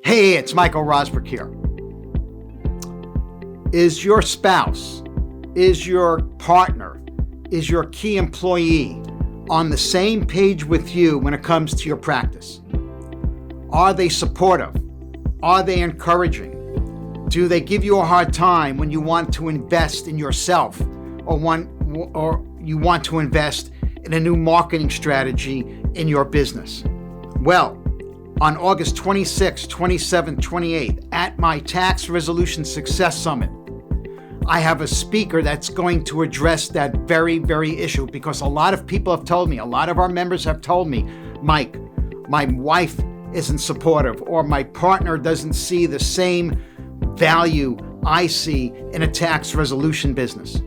Hey, it's Michael Rosberg here. Is your spouse, is your partner, is your key employee on the same page with you when it comes to your practice? Are they supportive? Are they encouraging? Do they give you a hard time when you want to invest in yourself or you want to invest in a new marketing strategy in your business? Well, on August 26th, 27th, 28th, at my Tax Resolution Success Summit, I have a speaker that's going to address that very, very issue, because a lot of people have told me, a lot of our members have told me, Mike, my wife isn't supportive, or my partner doesn't see the same value I see in a tax resolution business.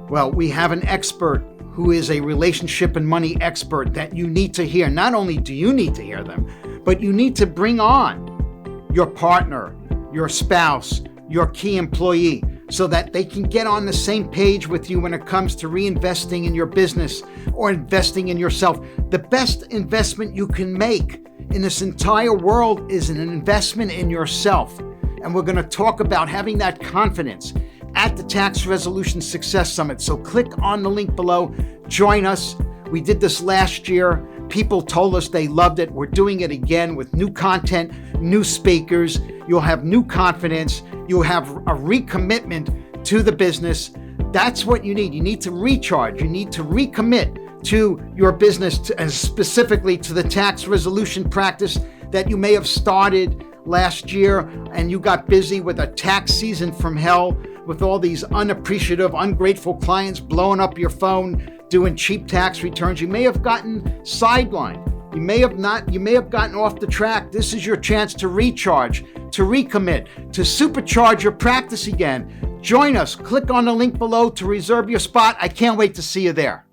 Well, we have an expert who is a relationship and money expert that you need to hear. Not only do you need to hear them, but you need to bring on your partner, your spouse, your key employee, so that they can get on the same page with you when it comes to reinvesting in your business or investing in yourself. The best investment you can make in this entire world is an investment in yourself. And we're going to talk about having that confidence at the Tax Resolution Success Summit. So click on the link below, join us. We did this last year. People told us they loved it. We're doing it again with new content, new speakers. You'll have new confidence. You'll have a recommitment to the business. That's what you need. You need to recharge. You need to recommit to your business, and specifically to the tax resolution practice that you may have started last year and you got busy with a tax season from hell with all these unappreciative, ungrateful clients blowing up your phone, doing cheap tax returns. You may have gotten sidelined. You may have gotten off the track. This is your chance to recharge, to recommit, to supercharge your practice again. Join us. Click on the link below to reserve your spot. I can't wait to see you there.